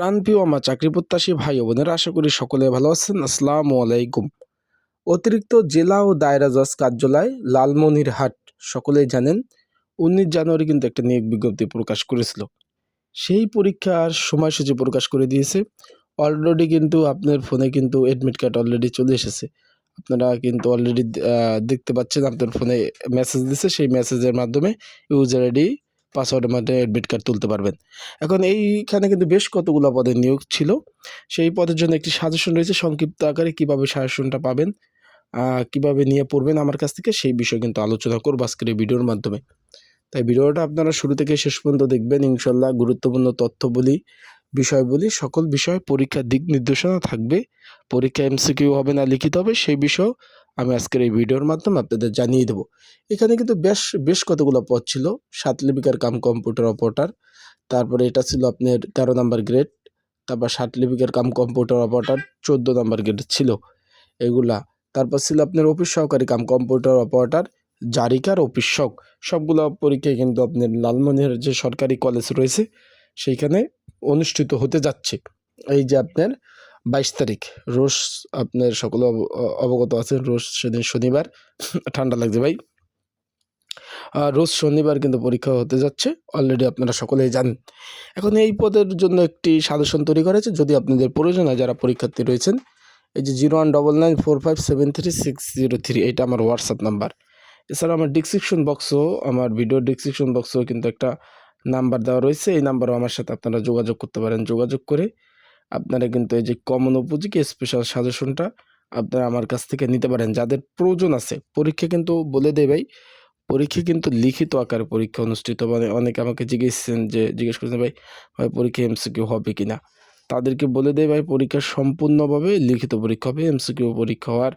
প্রাণপ্রিয় আমার চাকরি প্রত্যাশী ভাই ও বোনেরা, আশা করি সকলে ভালো আছেন। আসসালামু আলাইকুম। অতিরিক্ত জেলা ও দায়রা জজ কার্যালয় লালমনিরহাট, সকলেই জানেন 19 জানুয়ারি কিন্তু একটা নিয়োগ বিজ্ঞপ্তি প্রকাশ করেছিল। সেই পরীক্ষার সময়সূচি প্রকাশ করে দিয়েছে। অলরেডি কিন্তু আপনার ফোনে কিন্তু অ্যাডমিট কার্ড অলরেডি চলে এসেছে। আপনারা কিন্তু অলরেডি দেখতে পাচ্ছেন আপনার ফোনে মেসেজ দিচ্ছে, সেই মেসেজের মাধ্যমে ইউজার আইডি পাসওয়ার্ডের মাধ্যমে অ্যাডমিট কার্ড তুলতে পারবেন। এখন এইখানে কিন্তু বেশ কতগুলো পদের নিয়োগ ছিল। সেই পদের জন্য একটি সাজেশন রয়েছে, সংক্ষিপ্ত আকারে কিভাবে সাজেশনটা পাবেন, কিভাবে নিয়ে পড়বেন আমার কাছ থেকে, সেই বিষয়ে কিন্তু আলোচনা করবো আজকের এই ভিডিওর মাধ্যমে। তাই ভিডিওটা আপনারা শুরু থেকে শেষ পর্যন্ত দেখবেন। ইনশাল্লাহ গুরুত্বপূর্ণ তথ্য বলি, বিষয় বলি, সকল বিষয় পরীক্ষার দিক নির্দেশনা থাকবে। পরীক্ষা এমসিকিউ হবে না লিখিত হবে, সেই বিষয় আমি আজকের এই ভিডিওর মাধ্যমে আপনাদের জানিয়ে দেবো। এখানে কিন্তু বেশ কতগুলো পদ ছিল। 7 লিপিকার কাম কম্পিউটার অপারেটর, তারপরে এটা ছিল আপনার 13 নাম্বার গ্রেড, তারপর 7 লিপিকার cum computer operator 14 number grade ছিল এগুলা। তারপর ছিল আপনার অফিস সহকারী কাম কম্পিউটার অপারেটর, জারিকার অফিস সবগুলো পরীক্ষায় কিন্তু আপনার লালমনিরহাট যে সরকারি কলেজ রয়েছে সেইখানে অনুষ্ঠিত হতে যাচ্ছে। এই যে আপনার 22 তারিখ রোজ, আপনার সকলে অবগত আছেন, রোজ সেদিন শনিবার। ঠান্ডা লাগছে ভাই। রোজ শনিবার কিন্তু পরীক্ষা হতে যাচ্ছে, অলরেডি আপনারা সকলেই জানেন। এখন এই পদের জন্য একটি সাজেশন তৈরি করা হয়েছে। যদি আপনাদের প্রয়োজন হয়, যারা পরীক্ষার্থী রয়েছেন, এই যে 019945736003, এটা আমার হোয়াটসঅ্যাপ নাম্বার। এছাড়া আমার ডিসক্রিপশন বক্সও, আমার ভিডিওর ডিসক্রিপশন বক্সেও কিন্তু একটা নাম্বার দেওয়া রয়েছে। এই নাম্বারও আমার সাথে আপনারা যোগাযোগ করতে পারেন। যোগাযোগ করে আপনারা কিন্তু এই যে কমন উপযোগী স্পেশাল সাজেশনটা আপনারা আমার কাছ থেকে নিতে পারেন, যাদের প্রয়োজন আছে। পরীক্ষা কিন্তু বলে দেয় ভাই, পরীক্ষা কিন্তু লিখিত আকারে পরীক্ষা অনুষ্ঠিত হবে। অনেকে আমাকে জিজ্ঞেস করছেন ভাই পরীক্ষা এমসিকিউ হবে কিনা। তাদেরকে বলে দেয় ভাই, পরীক্ষা সম্পূর্ণভাবে লিখিত পরীক্ষা হবে, এমসিকিউ পরীক্ষা হওয়ার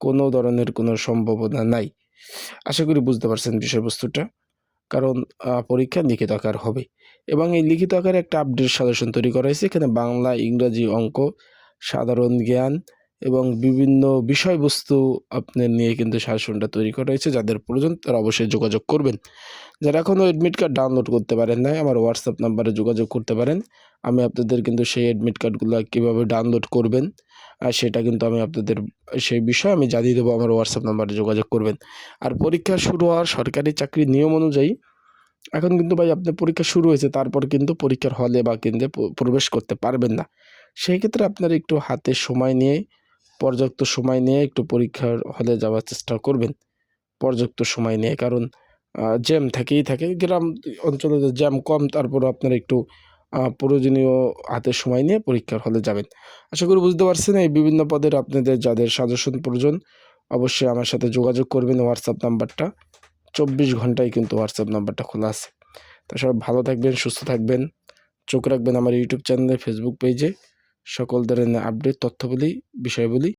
কোনো ধরনের কোনো সম্ভাবনা নাই। আশা করি বুঝতে পারছেন বিষয়বস্তুটা। কারণ পরীক্ষা লিখিত আকার হবে, এবং এই লিখিত আকারে একটা আপডেট সাজেশন তৈরি করা হয়েছে। এখানে বাংলা, ইংরাজি, অঙ্ক, সাধারণ জ্ঞান এবং বিভিন্ন বিষয়বস্তু আপনার নিয়ে কিন্তু সাজেশনটা তৈরি করা হয়েছে। যাদের প্রয়োজন তারা অবশ্যই যোগাযোগ করবেন। যারা এখনও অ্যাডমিট কার্ড ডাউনলোড করতে পারেন নাই, আমার হোয়াটসঅ্যাপ নাম্বারে যোগাযোগ করতে পারেন। আমি আপনাদের কিন্তু সেই অ্যাডমিট কার্ডগুলো কীভাবে ডাউনলোড করবেন সেটা কিন্তু আমি আপনাদের সেই বিষয়ে আমি জানিয়ে দেবো। আমার হোয়াটসঅ্যাপ নাম্বারে যোগাযোগ করবেন। আর পরীক্ষা শুরু হওয়ার সরকারি চাকরির নিয়ম অনুযায়ী এখন কিন্তু ভাই আপনার পরীক্ষা শুরু হয়েছে, তারপর কিন্তু পরীক্ষার হলে বা কেন্দ্রে প্রবেশ করতে পারবেন না। সেই ক্ষেত্রে আপনারা একটু হাতে সময় নিয়ে, পর্যাপ্ত সময় নিয়ে একটু পরীক্ষার হলে যাওয়ার চেষ্টা করবেন, পর্যাপ্ত সময় নিয়ে। কারণ জ্যাম থেকেই থাকে, গ্রাম অঞ্চলে জ্যাম কম, তারপর আপনারা একটু প্রয়োজনীয় হাতে সময় নিয়ে পরীক্ষার হলে যাবেন। আশা করি বুঝতে পারছেন। এই বিভিন্ন পদের আপনাদের যাদের সাজেশন প্রয়োজন অবশ্যই আমার সাথে যোগাযোগ করবেন। হোয়াটসঅ্যাপ নাম্বারটা 24 ঘন্টায় কিন্তু হোয়াটসঅ্যাপ নাম্বারটা খোলা আছে। তা সবাই ভালো থাকবেন, সুস্থ থাকবেন, চোখ রাখবেন আমার ইউটিউব চ্যানেলে, ফেসবুক পেজে সকল ধরনের আপডেট তথ্যবলী বিষয়বলী